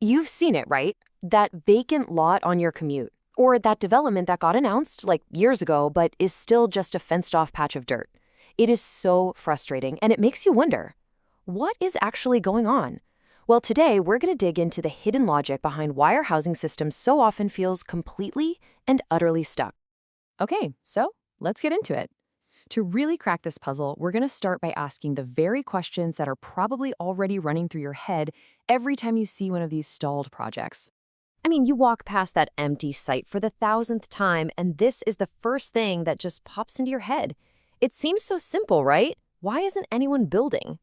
You've seen it, right? That vacant lot on your commute. Or that development that got announced like years ago but is still just a fenced-off patch of dirt. It is so frustrating, and it makes you wonder, what is actually going on? Well, today we're going to dig into the hidden logic behind why our housing system so often feels completely and utterly stuck. Okay, so let's get into it. To really crack this puzzle, we're going to start by asking the very questions that are probably already running through your head every time you see one of these stalled projects. I mean, you walk past that empty site for the thousandth time, and this is the first thing that just pops into your head. It seems so simple, right? Why isn't anyone building?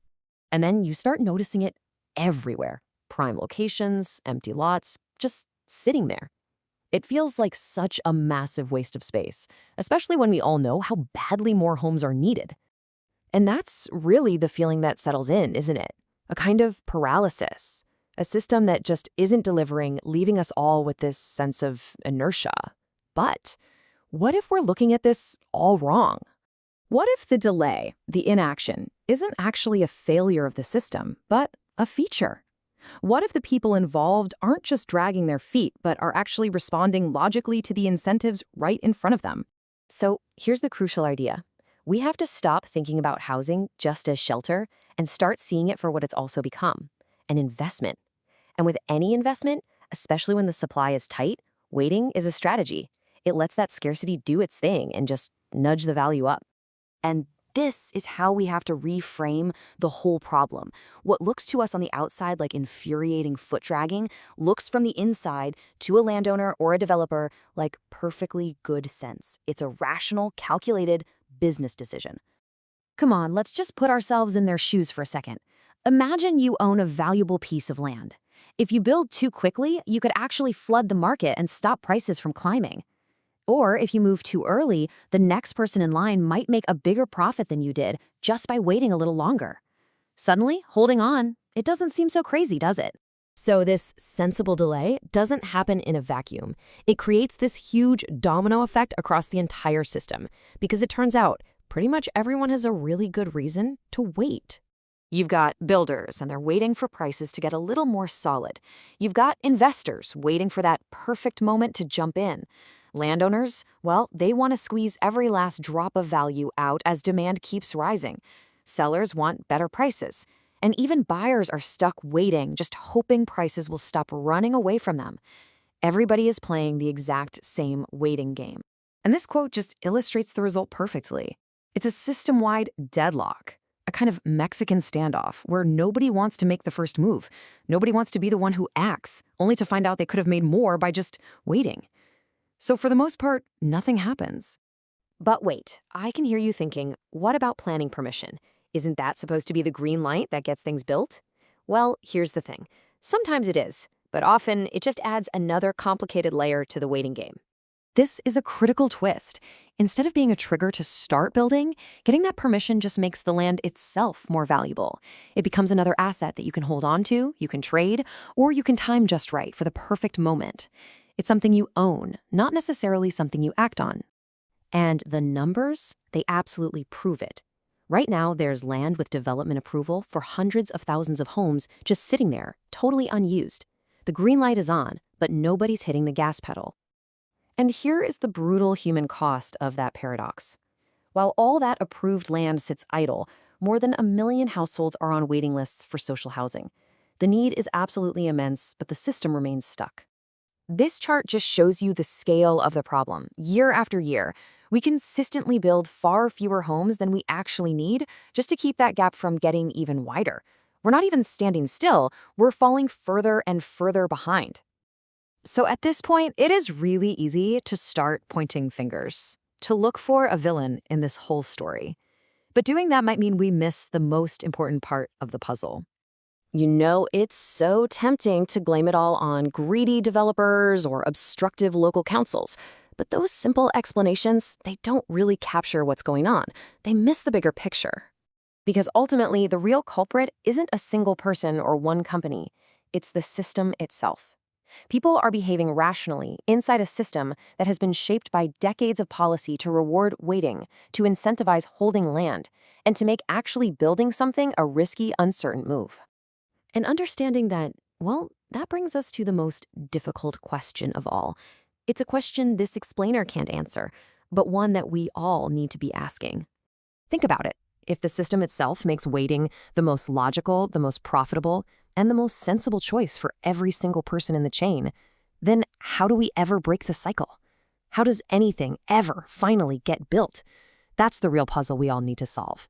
And then you start noticing it everywhere. Prime locations, empty lots, just sitting there. It feels like such a massive waste of space, especially when we all know how badly more homes are needed. And that's really the feeling that settles in, isn't it? A kind of paralysis. A system that just isn't delivering, leaving us all with this sense of inertia. But what if we're looking at this all wrong? What if the delay, the inaction, isn't actually a failure of the system, but a feature? What if the people involved aren't just dragging their feet, but are actually responding logically to the incentives right in front of them? So here's the crucial idea. We have to stop thinking about housing just as shelter and start seeing it for what it's also become, an investment. And with any investment, especially when the supply is tight, waiting is a strategy. It lets that scarcity do its thing and just nudge the value up. And this is how we have to reframe the whole problem. What looks to us on the outside like infuriating foot dragging looks from the inside to a landowner or a developer like perfectly good sense. It's a rational, calculated business decision. Come on, let's just put ourselves in their shoes for a second. Imagine you own a valuable piece of land. If you build too quickly, you could actually flood the market and stop prices from climbing. Or if you move too early, the next person in line might make a bigger profit than you did just by waiting a little longer. Suddenly, holding on, it doesn't seem so crazy, does it? So this sensible delay doesn't happen in a vacuum. It creates this huge domino effect across the entire system because it turns out pretty much everyone has a really good reason to wait. You've got builders, and they're waiting for prices to get a little more solid. You've got investors waiting for that perfect moment to jump in. Landowners, well, they want to squeeze every last drop of value out as demand keeps rising. Sellers want better prices. And even buyers are stuck waiting, just hoping prices will stop running away from them. Everybody is playing the exact same waiting game. And this quote just illustrates the result perfectly. It's a system-wide deadlock, a kind of Mexican standoff where nobody wants to make the first move. Nobody wants to be the one who acts, only to find out they could have made more by just waiting. So for the most part, nothing happens. But wait, I can hear you thinking, what about planning permission? Isn't that supposed to be the green light that gets things built? Well, here's the thing. Sometimes it is, but often it just adds another complicated layer to the waiting game. This is a critical twist. Instead of being a trigger to start building, getting that permission just makes the land itself more valuable. It becomes another asset that you can hold on to, you can trade, or you can time just right for the perfect moment. It's something you own, not necessarily something you act on. And the numbers, they absolutely prove it. Right now, there's land with development approval for hundreds of thousands of homes just sitting there, totally unused. The green light is on, but nobody's hitting the gas pedal. And here is the brutal human cost of that paradox. While all that approved land sits idle, more than 1 million households are on waiting lists for social housing. The need is absolutely immense, but the system remains stuck. This chart just shows you the scale of the problem. Year after year, we consistently build far fewer homes than we actually need just to keep that gap from getting even wider. We're not even standing still, we're falling further and further behind. So at this point, it is really easy to start pointing fingers, to look for a villain in this whole story. But doing that might mean we miss the most important part of the puzzle. You know, it's so tempting to blame it all on greedy developers or obstructive local councils. But those simple explanations, they don't really capture what's going on. They miss the bigger picture. Because ultimately, the real culprit isn't a single person or one company. It's the system itself. People are behaving rationally inside a system that has been shaped by decades of policy to reward waiting, to incentivize holding land, and to make actually building something a risky, uncertain move. And understanding that, well, that brings us to the most difficult question of all. It's a question this explainer can't answer, but one that we all need to be asking. Think about it. If the system itself makes waiting the most logical, the most profitable, and the most sensible choice for every single person in the chain, then how do we ever break the cycle? How does anything ever finally get built? That's the real puzzle we all need to solve.